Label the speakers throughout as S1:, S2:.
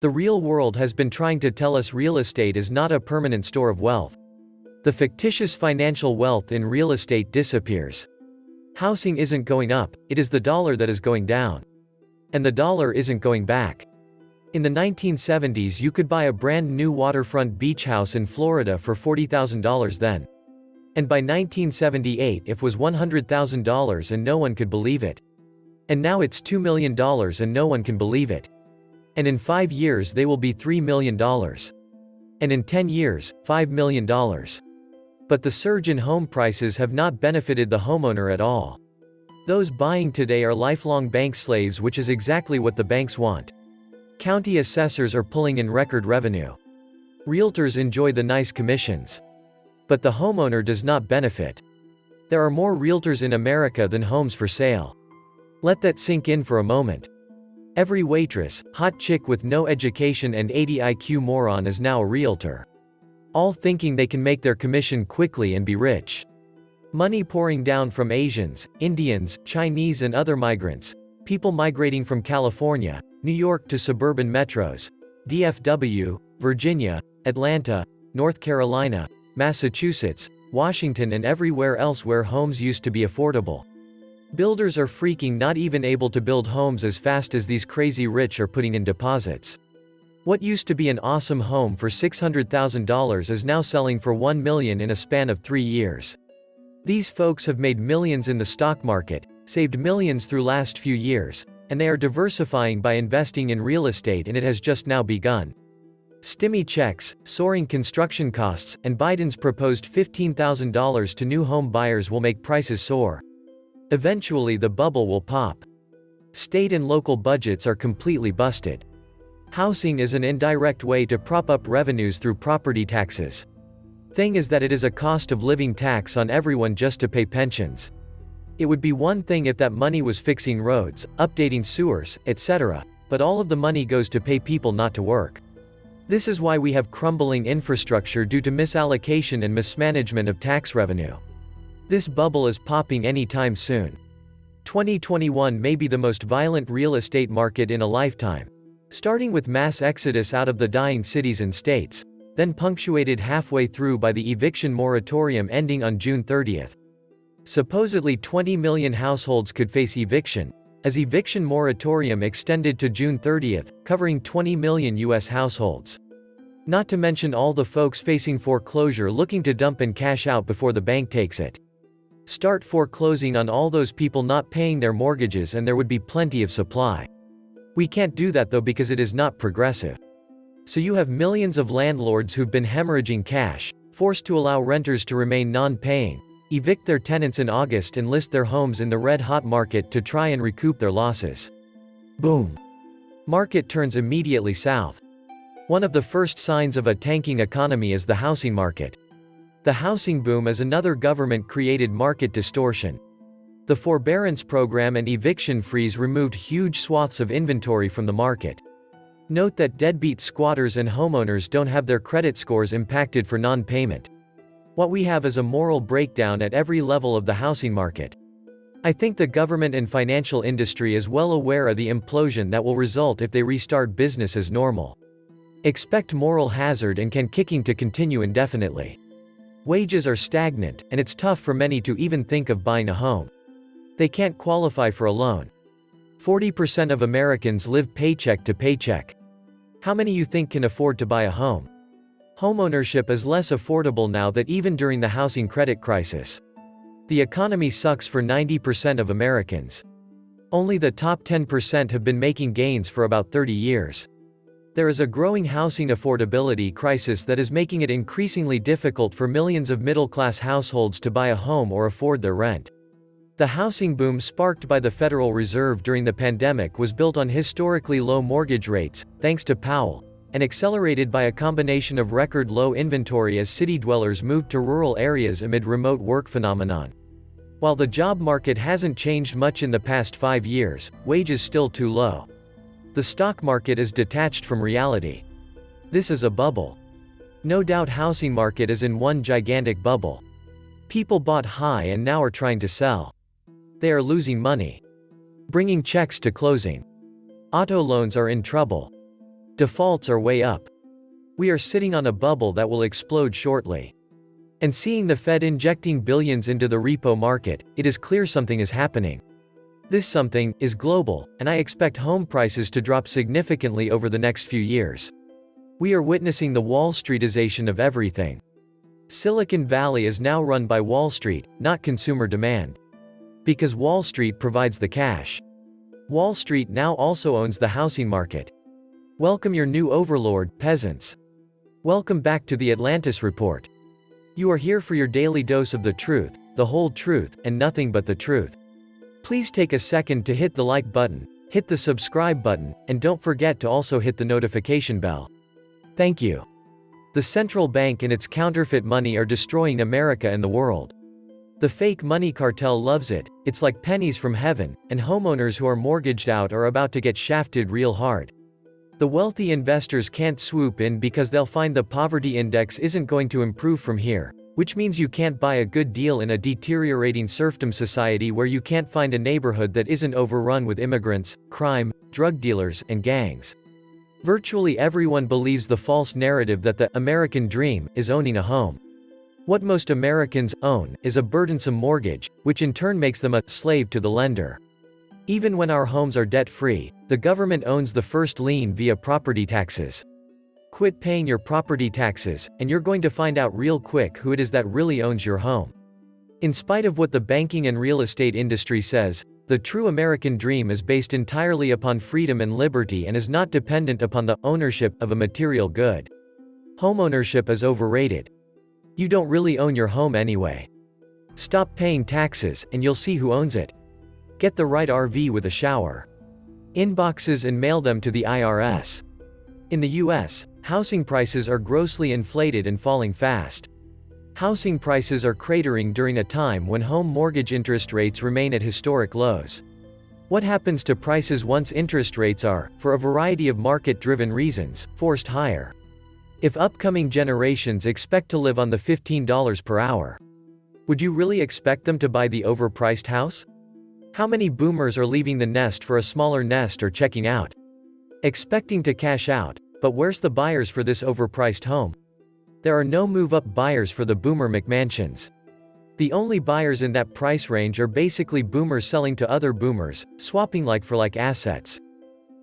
S1: The real world has been trying to tell us real estate is not a permanent store of wealth. The fictitious financial wealth in real estate disappears. Housing isn't going up, it is the dollar that is going down. And the dollar isn't going back. In the 1970s you could buy a brand new waterfront beach house in Florida for $40,000 then. And by 1978 it was $100,000 and no one could believe it. And now it's $2 million and no one can believe it. And in 5 years they will be $3 million. And in 10 years, $5 million. But the surge in home prices have not benefited the homeowner at all. Those buying today are lifelong bank slaves, which is exactly what the banks want. County assessors are pulling in record revenue. Realtors enjoy the nice commissions. But the homeowner does not benefit. There are more realtors in America than homes for sale. Let that sink in for a moment. Every waitress, hot chick with no education and 80 IQ moron is now a realtor. All thinking they can make their commission quickly and be rich. Money pouring down from Asians, Indians, Chinese and other migrants. People migrating from California, New York to suburban metros, DFW, Virginia, Atlanta, North Carolina, Massachusetts, Washington and everywhere else where homes used to be affordable. Builders are freaking not even able to build homes as fast as these crazy rich are putting in deposits. What used to be an awesome home for $600,000 is now selling for $1 million in a span of 3 years. These folks have made millions in the stock market, saved millions through last few years, and they are diversifying by investing in real estate, and it has just now begun. Stimmy checks, soaring construction costs, and Biden's proposed $15,000 to new home buyers will make prices soar. Eventually the bubble will pop. State and local budgets are completely busted. Housing is an indirect way to prop up revenues through property taxes. Thing is that it is a cost of living tax on everyone just to pay pensions. It would be one thing if that money was fixing roads, updating sewers, etc., but all of the money goes to pay people not to work. This is why we have crumbling infrastructure due to misallocation and mismanagement of tax revenue. This bubble is popping anytime soon. 2021 may be the most violent real estate market in a lifetime. Starting with mass exodus out of the dying cities and states, then punctuated halfway through by the eviction moratorium ending on June 30th. Supposedly 20 million households could face eviction, as eviction moratorium extended to June 30th, covering 20 million US households. Not to mention all the folks facing foreclosure looking to dump and cash out before the bank takes it. Start foreclosing on all those people not paying their mortgages and there would be plenty of supply. We can't do that though because it is not progressive. So you have millions of landlords who've been hemorrhaging cash, forced to allow renters to remain non-paying, evict their tenants in August and list their homes in the red-hot market to try and recoup their losses. Boom. Market turns immediately south. One of the first signs of a tanking economy is the housing market. The housing boom is another government-created market distortion. The forbearance program and eviction freeze removed huge swaths of inventory from the market. Note that deadbeat squatters and homeowners don't have their credit scores impacted for non-payment. What we have is a moral breakdown at every level of the housing market. I think the government and financial industry is well aware of the implosion that will result if they restart business as normal. Expect moral hazard and can kicking to continue indefinitely. Wages are stagnant, and it's tough for many to even think of buying a home. They can't qualify for a loan. 40% of Americans live paycheck to paycheck. How many you think can afford to buy a home? Homeownership is less affordable now than even during the housing credit crisis. The economy sucks for 90% of Americans. Only the top 10% have been making gains for about 30 years. There is a growing housing affordability crisis that is making it increasingly difficult for millions of middle-class households to buy a home or afford their rent. The housing boom sparked by the Federal Reserve during the pandemic was built on historically low mortgage rates, thanks to Powell, and accelerated by a combination of record low inventory as city dwellers moved to rural areas amid remote work phenomenon. While the job market hasn't changed much in the past 5 years, wages still too low. The stock market is detached from reality. This is a bubble. No doubt housing market is in one gigantic bubble. People bought high and now are trying to sell. They are losing money. Bringing checks to closing. Auto loans are in trouble. Defaults are way up. We are sitting on a bubble that will explode shortly. And seeing the Fed injecting billions into the repo market, it is clear something is happening. This something is global, and I expect home prices to drop significantly over the next few years. We are witnessing the Wall Streetization of everything. Silicon Valley is now run by Wall Street, not consumer demand. Because Wall Street provides the cash. Wall Street now also owns the housing market. Welcome your new overlord, peasants. Welcome back to the Atlantis Report. You are here for your daily dose of the truth, the whole truth, and nothing but the truth. Please take a second to hit the like button, hit the subscribe button, and don't forget to also hit the notification bell. Thank you. The central bank and its counterfeit money are destroying America and the world. The fake money cartel loves it, it's like pennies from heaven, and homeowners who are mortgaged out are about to get shafted real hard. The wealthy investors can't swoop in because they'll find the poverty index isn't going to improve from here, which means you can't buy a good deal in a deteriorating serfdom society where you can't find a neighborhood that isn't overrun with immigrants, crime, drug dealers, and gangs. Virtually everyone believes the false narrative that the American dream is owning a home. What most Americans own is a burdensome mortgage, which in turn makes them a slave to the lender. Even when our homes are debt-free, the government owns the first lien via property taxes. Quit paying your property taxes, and you're going to find out real quick who it is that really owns your home. In spite of what the banking and real estate industry says, the true American dream is based entirely upon freedom and liberty and is not dependent upon the ownership of a material good. Homeownership is overrated. You don't really own your home anyway. Stop paying taxes, and you'll see who owns it. Get the right RV with a shower. Inboxes and mail them to the IRS. In the US, housing prices are grossly inflated and falling fast. Housing prices are cratering during a time when home mortgage interest rates remain at historic lows. What happens to prices once interest rates are, for a variety of market-driven reasons, forced higher? If upcoming generations expect to live on the $15 per hour, would you really expect them to buy the overpriced house? How many boomers are leaving the nest for a smaller nest or checking out? Expecting to cash out, but where's the buyers for this overpriced home? There are no move-up buyers for the boomer McMansions. The only buyers in that price range are basically boomers selling to other boomers, swapping like-for-like assets.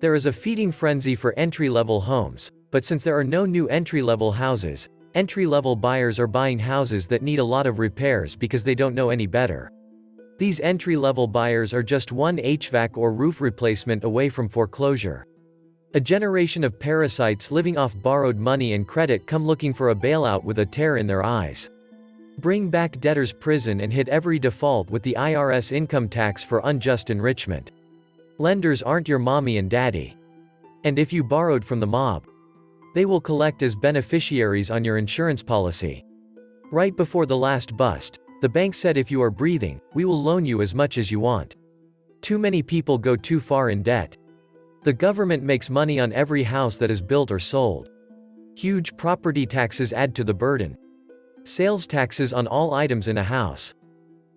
S1: There is a feeding frenzy for entry-level homes, but since there are no new entry-level houses, entry-level buyers are buying houses that need a lot of repairs because they don't know any better. These entry-level buyers are just one HVAC or roof replacement away from foreclosure. A generation of parasites living off borrowed money and credit come looking for a bailout with a tear in their eyes. Bring back debtor's prison and hit every default with the IRS income tax for unjust enrichment. Lenders aren't your mommy and daddy. And if you borrowed from the mob, they will collect as beneficiaries on your insurance policy. Right before the last bust, the bank said if you are breathing, we will loan you as much as you want. Too many people go too far in debt. The government makes money on every house that is built or sold. Huge property taxes add to the burden. Sales taxes on all items in a house.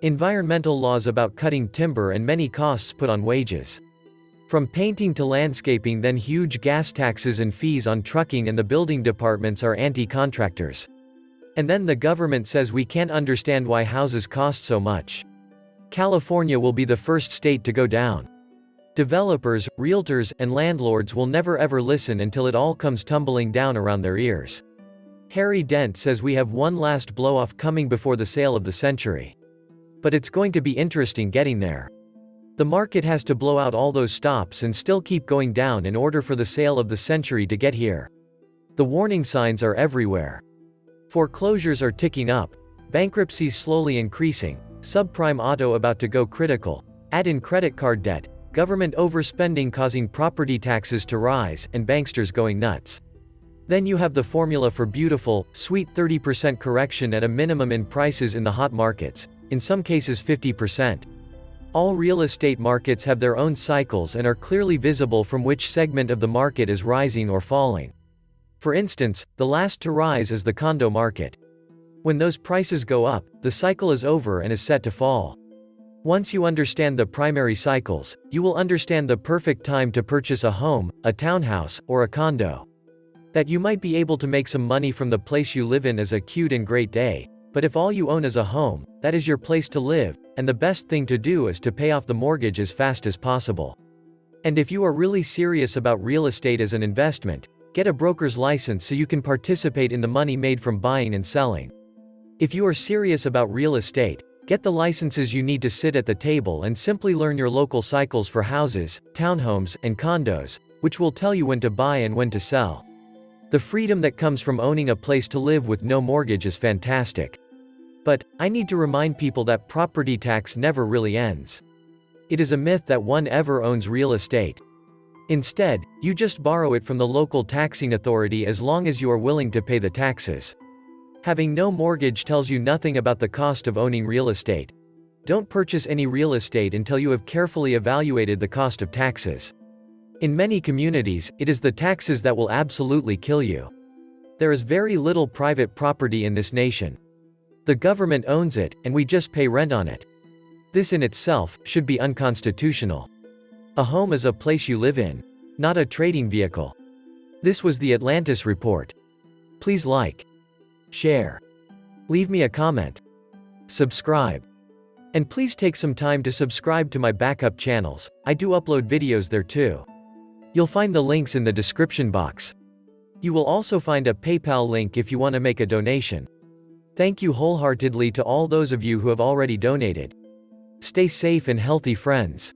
S1: Environmental laws about cutting timber and many costs put on wages. From painting to landscaping, then huge gas taxes and fees on trucking, and the building departments are anti-contractors. And then the government says we can't understand why houses cost so much. California will be the first state to go down. Developers, realtors, and landlords will never ever listen until it all comes tumbling down around their ears. Harry Dent says we have one last blow-off coming before the sale of the century. But it's going to be interesting getting there. The market has to blow out all those stops and still keep going down in order for the sale of the century to get here. The warning signs are everywhere. Foreclosures are ticking up. Bankruptcies slowly increasing. Subprime auto about to go critical. Add in credit card debt. Government overspending causing property taxes to rise, and banksters going nuts. Then you have the formula for beautiful, sweet 30% correction at a minimum in prices in the hot markets, in some cases 50%. All real estate markets have their own cycles and are clearly visible from which segment of the market is rising or falling. For instance, the last to rise is the condo market. When those prices go up, the cycle is over and is set to fall. Once you understand the primary cycles, you will understand the perfect time to purchase a home, a townhouse, or a condo. That you might be able to make some money from the place you live in is a cute and great day, but if all you own is a home, that is your place to live, and the best thing to do is to pay off the mortgage as fast as possible. And if you are really serious about real estate as an investment, get a broker's license so you can participate in the money made from buying and selling. If you are serious about real estate, get the licenses you need to sit at the table and simply learn your local cycles for houses, townhomes, and condos, which will tell you when to buy and when to sell. The freedom that comes from owning a place to live with no mortgage is fantastic. But, I need to remind people that property tax never really ends. It is a myth that one ever owns real estate. Instead, you just borrow it from the local taxing authority as long as you are willing to pay the taxes. Having no mortgage tells you nothing about the cost of owning real estate. Don't purchase any real estate until you have carefully evaluated the cost of taxes. In many communities, it is the taxes that will absolutely kill you. There is very little private property in this nation. The government owns it, and we just pay rent on it. This in itself should be unconstitutional. A home is a place you live in, not a trading vehicle. This was the Atlantis Report. Please like, share, leave me a comment, subscribe. And please take some time to subscribe to my backup channels. I do upload videos there too. You'll find the links in the description box. You will also find a PayPal link if you want to make a donation. Thank you wholeheartedly to all those of you who have already donated. Stay safe and healthy, friends.